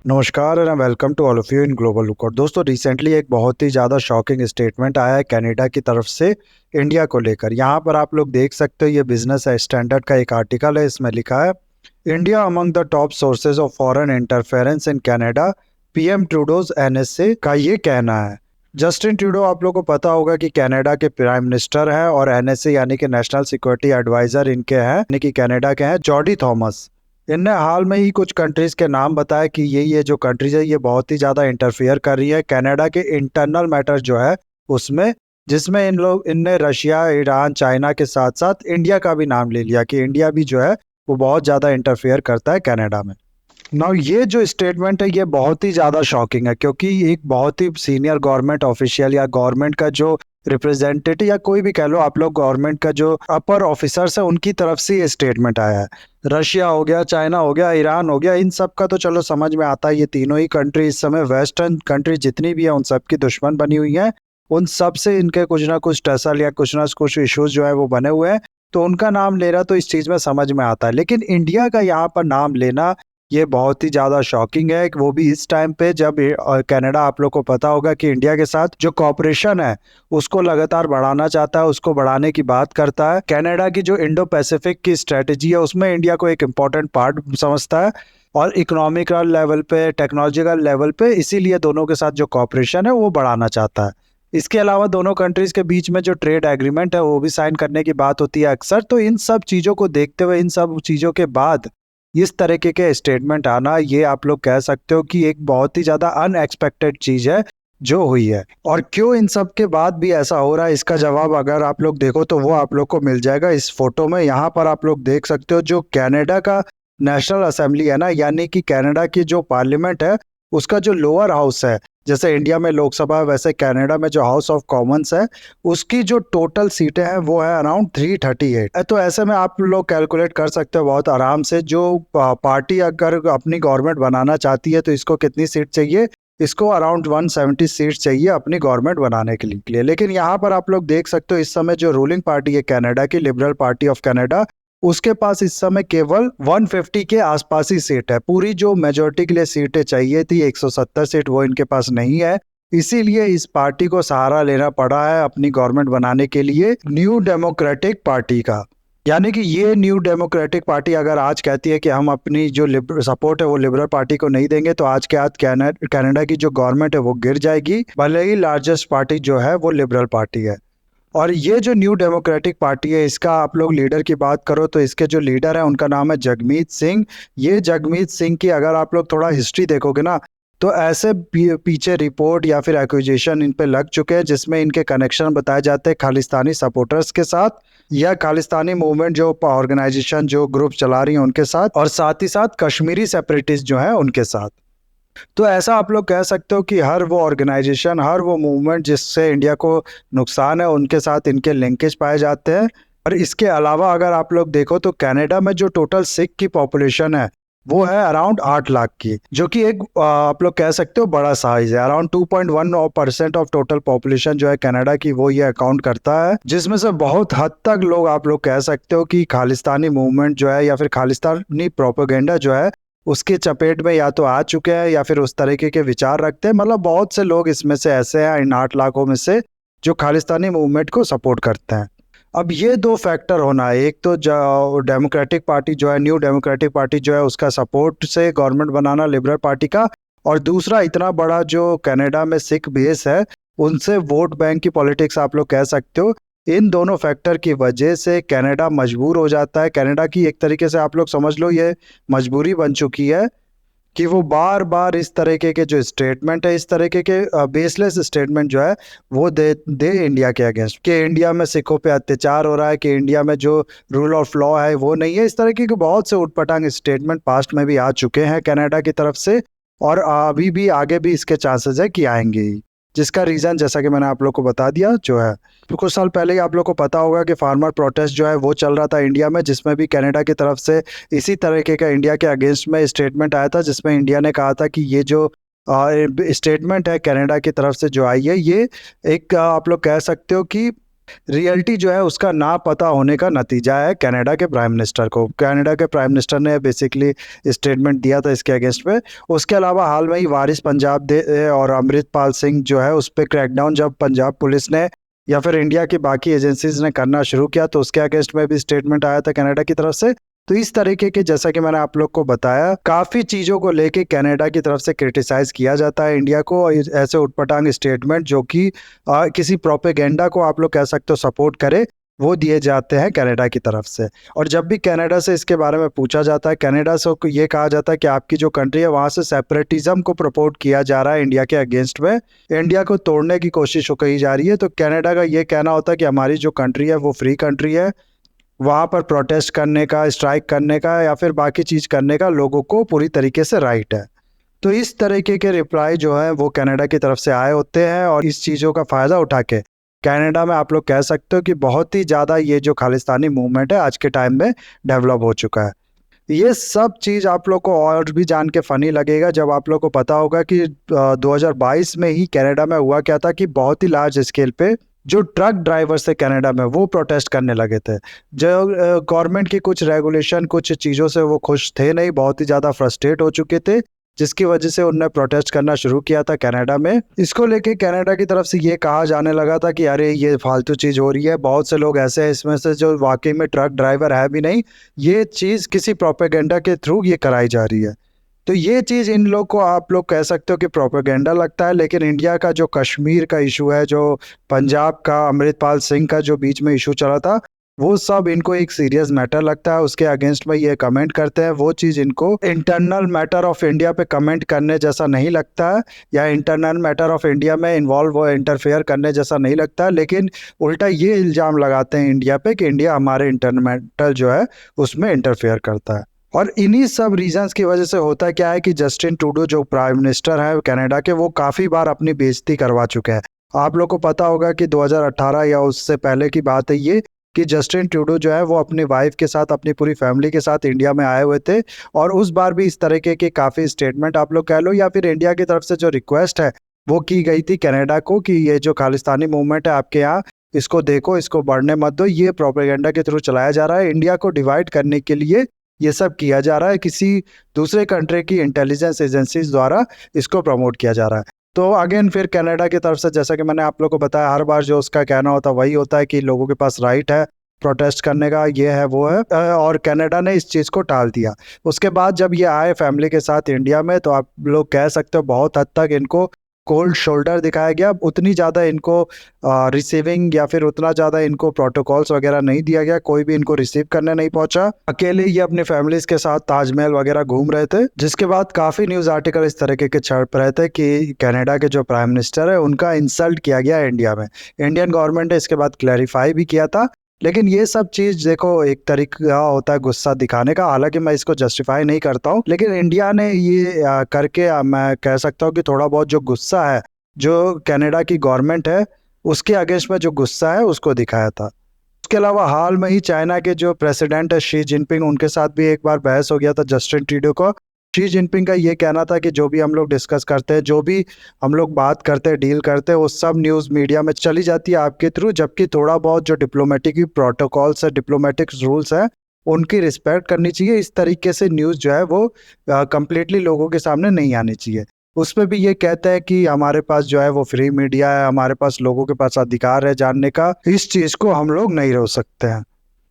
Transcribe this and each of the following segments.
नमस्कार and welcome to all of you in global look. और दोस्तों, रिसेंटली एक बहुत ही ज़्यादा शॉकिंग स्टेटमेंट आया है कनाडा की तरफ से इंडिया को लेकर। यहाँ पर आप लोग देख सकते हो, ये बिजनेस स्टैंडर्ड का एक आर्टिकल है। इसमें लिखा है, India among the top sources of foreign interference in Canada, PM Trudeau's NSA का ये कहना है। जस्टिन ट्रूडो, आप लोग को पता होगा कि कनाडा के प्राइम मिनिस्टर हैं, और एनएसए यानी कि नेशनल सिक्योरिटी एडवाइजर इनके हैं, यानी कि कनाडा के हैं जॉर्डी थॉमस। इनने हाल में ही कुछ कंट्रीज के नाम बताया कि ये जो कंट्रीज है ये बहुत ही ज़्यादा इंटरफियर कर रही है कनाडा के इंटरनल मैटर जो है उसमें, जिसमें इनने रशिया, ईरान, चाइना के साथ साथ इंडिया का भी नाम ले लिया कि इंडिया भी जो है वो बहुत ज़्यादा इंटरफियर करता है कनाडा में। नाउ ये जो स्टेटमेंट है ये बहुत ही ज़्यादा शॉकिंग है, क्योंकि एक बहुत ही सीनियर गवर्नमेंट ऑफिशियल या गवर्नमेंट का जो रिप्रेजेंटेटिव या कोई भी कह लो आप लोग, गवर्नमेंट का जो अपर ऑफिसर्स है उनकी तरफ से ये स्टेटमेंट आया है। रशिया हो गया, चाइना हो गया, ईरान हो गया, इन सब का तो चलो समझ में आता है। ये तीनों ही कंट्री इस समय वेस्टर्न कंट्री जितनी भी है उन सब की दुश्मन बनी हुई है। उन सब से इनके कुछ ना कुछ टसल या कुछ ना कुछ इश्यूज जो है वो बने हुए हैं, तो उनका नाम लेना तो इस चीज़ में समझ में आता है। लेकिन इंडिया का यहाँ पर नाम लेना ये बहुत ही ज़्यादा शॉकिंग है, वो भी इस टाइम पे जब कनाडा, आप लोग को पता होगा कि इंडिया के साथ जो कॉपरेशन है उसको लगातार बढ़ाना चाहता है, उसको बढ़ाने की बात करता है। कनाडा की जो इंडो पैसिफिक की स्ट्रेटेजी है उसमें इंडिया को एक इम्पॉर्टेंट पार्ट समझता है, और इकोनॉमिकल लेवल पे, टेक्नोलॉजिकल लेवल पे, इसीलिए दोनों के साथ जो कॉपरेशन है वो बढ़ाना चाहता है। इसके अलावा दोनों कंट्रीज के बीच में जो ट्रेड एग्रीमेंट है वो भी साइन करने की बात होती है अक्सर। तो इन सब चीज़ों को देखते हुए, इन सब चीज़ों के बाद इस तरीके के स्टेटमेंट आना, ये आप लोग कह सकते हो कि एक बहुत ही ज़्यादा अनएक्सपेक्टेड चीज़ है जो हुई है। और क्यों इन सब के बाद भी ऐसा हो रहा है, इसका जवाब अगर आप लोग देखो तो वो आप लोग को मिल जाएगा इस फोटो में। यहाँ पर आप लोग देख सकते हो जो कनाडा का नेशनल असेंबली है ना, यानी कि कनाडा की जो पार्लियामेंट है उसका जो लोअर हाउस है, जैसे इंडिया में लोकसभा है वैसे कनाडा में जो हाउस ऑफ कॉमन्स है उसकी जो टोटल सीटें हैं वो है अराउंड 338। तो ऐसे में आप लोग कैलकुलेट कर सकते हो बहुत आराम से, जो पार्टी अगर अपनी गवर्नमेंट बनाना चाहती है तो इसको कितनी सीट चाहिए, इसको अराउंड 170 सीट चाहिए अपनी गवर्नमेंट बनाने के लिए। लेकिन यहाँ पर आप लोग देख सकते हो इस समय जो रूलिंग पार्टी है कनाडा की, लिबरल पार्टी ऑफ कनाडा, उसके पास इस समय केवल 150 के आसपास ही सीट है। पूरी जो मेजोरिटी के लिए सीटें चाहिए थी 170 सीट, वो इनके पास नहीं है। इसीलिए इस पार्टी को सहारा लेना पड़ा है अपनी गवर्नमेंट बनाने के लिए न्यू डेमोक्रेटिक पार्टी का। यानी कि ये न्यू डेमोक्रेटिक पार्टी अगर आज कहती है कि हम अपनी जो सपोर्ट है वो लिबरल पार्टी को नहीं देंगे, तो आज के आज कनाडा की जो गवर्नमेंट है वो गिर जाएगी, भले ही लार्जेस्ट पार्टी जो है वो लिबरल पार्टी है। और ये जो न्यू डेमोक्रेटिक पार्टी है, इसका आप लोग लीडर की बात करो तो इसके जो लीडर है उनका नाम है जगमीत सिंह। ये जगमीत सिंह की अगर आप लोग थोड़ा हिस्ट्री देखोगे ना, तो ऐसे पीछे रिपोर्ट या फिर एक्विजिशन इन पे लग चुके हैं जिसमें इनके कनेक्शन बताए जाते हैं खालिस्तानी सपोर्टर्स के साथ, या खालिस्तानी मूवमेंट जो ऑर्गेनाइजेशन जो ग्रुप चला रही हैं उनके साथ, और साथ ही साथ कश्मीरी सेपरेटिस्ट जो हैं उनके साथ। तो ऐसा आप लोग कह सकते हो कि हर वो ऑर्गेनाइजेशन, हर वो मूवमेंट जिससे इंडिया को नुकसान है, उनके साथ इनके लिंकेज पाए जाते हैं। और इसके अलावा अगर आप लोग देखो तो कनाडा में जो टोटल सिख की पॉपुलेशन है वो है अराउंड 8 लाख की, जो कि एक आप लोग कह सकते हो बड़ा साइज है। अराउंड 2.1% ऑफ टोटल पॉपुलेशन जो है कनाडा की वो ये अकाउंट करता है, जिसमें से बहुत हद तक लोग आप लोग कह सकते हो कि खालिस्तानी मूवमेंट जो है या फिर खालिस्तानी प्रोपेगेंडा जो है उसके चपेट में या तो आ चुके हैं या फिर उस तरीके के विचार रखते हैं। मतलब बहुत से लोग इसमें से ऐसे हैं इन 8 लाखों में से जो खालिस्तानी मूवमेंट को सपोर्ट करते हैं। अब ये दो फैक्टर होना है, एक तो जो डेमोक्रेटिक पार्टी जो है, न्यू डेमोक्रेटिक पार्टी जो है उसका सपोर्ट से गवर्नमेंट बनाना लिबरल पार्टी का, और दूसरा इतना बड़ा जो कनाडा में सिख बेस है उनसे वोट बैंक की पॉलिटिक्स आप लोग कह सकते हो। इन दोनों फैक्टर की वजह से कनाडा मजबूर हो जाता है। कनाडा की एक तरीके से आप लोग समझ लो ये मजबूरी बन चुकी है कि वो बार बार इस तरीके के जो स्टेटमेंट है, इस तरीके के बेसलेस स्टेटमेंट जो है वो दे इंडिया के अगेंस्ट, कि इंडिया में सिखों पे अत्याचार हो रहा है, कि इंडिया में जो रूल ऑफ लॉ है वो नहीं है। इस तरीके के बहुत से उटपटांग स्टेटमेंट पास्ट में भी आ चुके हैं कनाडा की तरफ से, और अभी भी आगे भी इसके चांसेस है कि आएंगे ही। जिसका रीज़न जैसा कि मैंने आप लोग को बता दिया जो है, तो कुछ साल पहले ही आप लोग को पता होगा कि फार्मर प्रोटेस्ट जो है वो चल रहा था इंडिया में, जिसमें भी कनाडा की तरफ से इसी तरीके का इंडिया के अगेंस्ट में स्टेटमेंट आया था, जिसमें इंडिया ने कहा था कि ये जो स्टेटमेंट है कनाडा की तरफ से जो आई है, ये एक आप लोग कह सकते हो कि रियलिटी जो है उसका ना पता होने का नतीजा है कनाडा के प्राइम मिनिस्टर को। कनाडा के प्राइम मिनिस्टर ने बेसिकली स्टेटमेंट दिया था इसके अगेंस्ट में। उसके अलावा हाल में ही वारिस पंजाब दे और अमृतपाल सिंह जो है उस पर क्रैकडाउन जब पंजाब पुलिस ने या फिर इंडिया की बाकी एजेंसीज ने करना शुरू किया तो उसके अगेंस्ट में भी स्टेटमेंट आया था कनाडा की तरफ से। तो इस तरीके के, जैसा कि मैंने आप लोग को बताया, काफ़ी चीज़ों को लेके कनाडा की तरफ से क्रिटिसाइज़ किया जाता है इंडिया को। और ऐसे उटपटांग स्टेटमेंट जो कि किसी प्रोपेगेंडा को आप लोग कह सकते हो सपोर्ट करे, वो दिए जाते हैं कनाडा की तरफ से। और जब भी कनाडा से इसके बारे में पूछा जाता है, कनाडा से ये कहा जाता है कि आपकी जो कंट्री है वहाँ से सेपरेटिज्म को प्रपोर्ट किया जा रहा है इंडिया के अगेंस्ट में, इंडिया को तोड़ने की कोशिश कही जा रही है। तो कनाडा का ये कहना होता है कि हमारी जो कंट्री है वो फ्री कंट्री है, वहाँ पर प्रोटेस्ट करने का, स्ट्राइक करने का या फिर बाकी चीज़ करने का लोगों को पूरी तरीके से राइट है। तो इस तरीके के रिप्लाई जो है वो कनाडा की तरफ से आए होते हैं और इस चीज़ों का फ़ायदा उठा के कनाडा में आप लोग कह सकते हो कि बहुत ही ज़्यादा ये जो खालिस्तानी मूवमेंट है आज के टाइम में डेवलप हो चुका है। ये सब चीज़ आप लोग को और भी जान के फ़नी लगेगा जब आप लोग को पता होगा कि 2022 में ही कनाडा में हुआ क्या था कि बहुत ही लार्ज स्केल पे जो ट्रक ड्राइवर्स थे कनाडा में वो प्रोटेस्ट करने लगे थे। जो गवर्नमेंट की कुछ रेगुलेशन, कुछ चीज़ों से वो खुश थे नहीं, बहुत ही ज़्यादा फ्रस्ट्रेट हो चुके थे, जिसकी वजह से उन्होंने प्रोटेस्ट करना शुरू किया था कनाडा में। इसको लेके कनाडा की तरफ से ये कहा जाने लगा था कि अरे ये फालतू चीज़ हो रही है, बहुत से लोग ऐसे हैं इसमें से जो वाकई में ट्रक ड्राइवर है भी नहीं, ये चीज़ किसी प्रोपेगेंडा के थ्रू ये कराई जा रही है। तो ये चीज़ इन लोग को आप लोग कह सकते हो कि प्रोपेगेंडा लगता है। लेकिन इंडिया का जो कश्मीर का इशू है, जो पंजाब का अमृतपाल सिंह का जो बीच में इशू चला था, वो सब इनको एक सीरियस मैटर लगता है। उसके अगेंस्ट में ये कमेंट करते हैं, वो चीज़ इनको इंटरनल मैटर ऑफ इंडिया पे कमेंट करने जैसा नहीं लगता है, या इंटरनल मैटर ऑफ इंडिया में इन्वॉल्व वो इंटरफेयर करने जैसा नहीं लगता है। लेकिन उल्टा ये इल्ज़ाम लगाते हैं इंडिया पे कि इंडिया हमारे इंटरनल मैटर जो है उसमें इंटरफेयर करता है। और इन्हीं सब रीजंस की वजह से होता क्या है कि जस्टिन ट्रूडो जो प्राइम मिनिस्टर है कनाडा के, वो काफ़ी बार अपनी बेइज्जती करवा चुके हैं। आप लोग को पता होगा कि 2018 या उससे पहले की बात है ये कि जस्टिन ट्रूडो जो है वो अपनी वाइफ के साथ, अपनी पूरी फैमिली के साथ इंडिया में आए हुए थे। और उस बार भी इस तरीके के काफ़ी स्टेटमेंट आप लोग कह लो या फिर इंडिया की तरफ से जो रिक्वेस्ट है वो की गई थी कनाडा को कि ये जो खालिस्तानी मूवमेंट है आपके यहाँ, इसको देखो, इसको बढ़ने मत दो, ये प्रोपेगेंडा के थ्रू चलाया जा रहा है, इंडिया को डिवाइड करने के लिए ये सब किया जा रहा है, किसी दूसरे कंट्री की इंटेलिजेंस एजेंसीज द्वारा इसको प्रमोट किया जा रहा है। तो अगेन फिर कनाडा की तरफ से, जैसा कि मैंने आप लोग को बताया, हर बार जो उसका कहना होता है वही होता है कि लोगों के पास राइट है प्रोटेस्ट करने का, ये है वो है, और कनाडा ने इस चीज़ को टाल दिया। उसके बाद जब ये आए फैमिली के साथ इंडिया में, तो आप लोग कह सकते हो बहुत हद तक इनको कोल्ड शोल्डर दिखाया गया। उतनी ज़्यादा इनको रिसीविंग या फिर उतना ज़्यादा इनको प्रोटोकॉल्स वगैरह नहीं दिया गया, कोई भी इनको रिसीव करने नहीं पहुंचा। अकेले ये अपनी फैमिलीज के साथ ताजमहल वगैरह घूम रहे थे, जिसके बाद काफ़ी न्यूज़ आर्टिकल इस तरीके के छप रहे थे कि कनाडा के जो प्राइम मिनिस्टर है उनका इंसल्ट किया गया इंडिया में। इंडियन गवर्नमेंट ने इसके बाद क्लैरिफाई भी किया था। लेकिन ये सब चीज़ देखो एक तरीका होता है गुस्सा दिखाने का, हालांकि मैं इसको जस्टिफाई नहीं करता हूँ, लेकिन इंडिया ने ये करके मैं कह सकता हूँ कि थोड़ा बहुत जो गुस्सा है, जो कनाडा की गवर्नमेंट है उसके अगेंस्ट में जो गुस्सा है उसको दिखाया था। उसके अलावा हाल में ही चाइना के जो प्रेसिडेंट है शी जिनपिंग, उनके साथ भी एक बार बहस हो गया था जस्टिन ट्रूडो को। शी जिनपिंग का ये कहना था कि जो भी हम लोग डिस्कस करते हैं, जो भी हम लोग बात करते हैं, डील करते हैं, वो सब न्यूज़ मीडिया में चली जाती है आपके थ्रू, जबकि थोड़ा बहुत जो डिप्लोमेटिक प्रोटोकॉल्स है, डिप्लोमेटिक रूल्स हैं, उनकी रिस्पेक्ट करनी चाहिए। इस तरीके से न्यूज़ जो है वो कंप्लीटली लोगों के सामने नहीं आनी चाहिए। उसमें भी ये कहता है कि हमारे पास जो है वो फ्री मीडिया है, हमारे पास लोगों के पास अधिकार है जानने का, इस चीज़ को हम लोग नहीं रोक सकते हैं।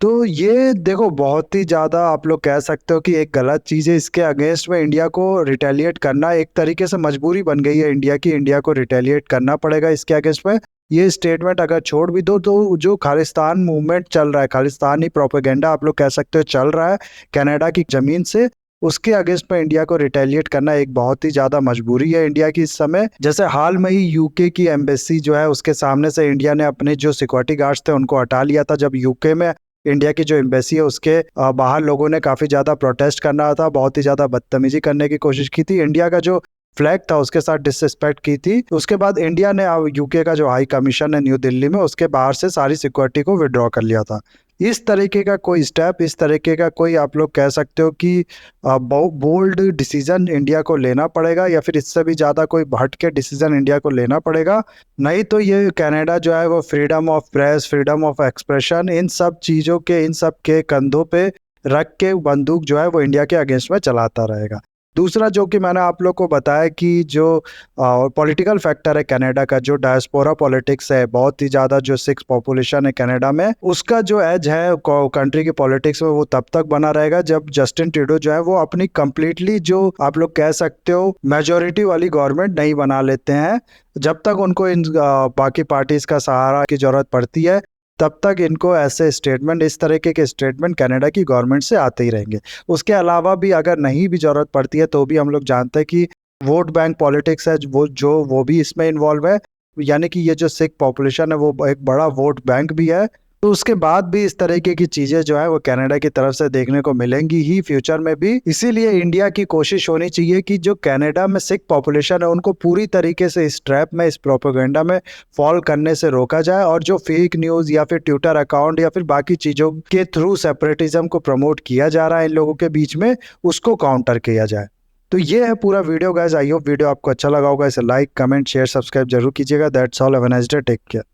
तो ये देखो बहुत ही ज़्यादा आप लोग कह सकते हो कि एक गलत चीज़ है। इसके अगेंस्ट में इंडिया को रिटेलिएट करना एक तरीके से मजबूरी बन गई है इंडिया की, इंडिया को रिटेलिएट करना पड़ेगा इसके अगेंस्ट में। ये स्टेटमेंट अगर छोड़ भी दो तो जो खालिस्तान मूवमेंट चल रहा है, खालिस्तानी प्रोपेगेंडा आप लोग कह सकते हो चल रहा है कनाडा की ज़मीन से, उसके अगेंस्ट में इंडिया को रिटेलिएट करना एक बहुत ही ज़्यादा मजबूरी है इंडिया की इस समय। जैसे हाल में ही यूके की एम्बेसी जो है उसके सामने से इंडिया ने अपने जो सिक्योरिटी गार्ड्स थे उनको हटा लिया था। जब यूके में इंडिया की जो एम्बेसी है उसके बाहर लोगों ने काफ़ी ज़्यादा प्रोटेस्ट करना था, बहुत ही ज़्यादा बदतमीजी करने की कोशिश की थी। इंडिया का जो फ्लैग था उसके साथ डिसरिस्पेक्ट की थी। उसके बाद इंडिया ने यूके का जो हाई कमीशन है न्यू दिल्ली में, उसके बाहर से सारी सिक्योरिटी को विड्रॉ कर लिया था। इस तरीके का कोई स्टेप, इस तरीके का कोई आप लोग कह सकते हो कि बोल्ड डिसीजन इंडिया को लेना पड़ेगा, या फिर इससे भी ज़्यादा कोई हट के डिसीजन इंडिया को लेना पड़ेगा। नहीं तो ये कनाडा जो है वो freedom of press, freedom of expression, इन सब चीज़ों के, इन सब के कंधों पे रख के बंदूक जो है वो इंडिया के अगेंस्ट में चलाता रहेगा। दूसरा जो कि मैंने आप लोग को बताया कि जो पॉलिटिकल फैक्टर है कनाडा का, जो डायस्पोरा पॉलिटिक्स है, बहुत ही ज़्यादा जो सिख पॉपुलेशन है कनाडा में, उसका जो एज है कंट्री की पॉलिटिक्स में वो तब तक बना रहेगा जब जस्टिन ट्रूडो जो है वो अपनी कंप्लीटली, जो आप लोग कह सकते हो, मेजोरिटी वाली गवर्नमेंट नहीं बना लेते हैं। जब तक उनको इन बाकी पार्टीज का सहारा की जरूरत पड़ती है, तब तक इनको ऐसे स्टेटमेंट, इस तरीके के स्टेटमेंट कनाडा की गवर्नमेंट से आते ही रहेंगे। उसके अलावा भी अगर नहीं भी जरूरत पड़ती है तो भी हम लोग जानते हैं कि वोट बैंक पॉलिटिक्स है, वो भी इसमें इन्वॉल्व है। यानी कि ये जो सिख पॉपुलेशन है वो एक बड़ा वोट बैंक भी है। तो उसके बाद भी इस तरीके की चीजें जो है वो कनाडा की तरफ से देखने को मिलेंगी ही फ्यूचर में भी। इसीलिए इंडिया की कोशिश होनी चाहिए कि जो कनाडा में सिख पॉपुलेशन है उनको पूरी तरीके से इस ट्रैप में, इस प्रोपेगेंडा में फॉल करने से रोका जाए, और जो फेक न्यूज या फिर ट्विटर अकाउंट या फिर बाकी चीजों के थ्रू सेपरेटिज्म को प्रमोट किया जा रहा है इन लोगों के बीच में, उसको काउंटर किया जाए। तो ये है पूरा video guys. I hope video आपको अच्छा लगा होगा। इसे लाइक, कमेंट, शेयर, सब्सक्राइब जरूर कीजिएगा। That's all, have a nice day, take care.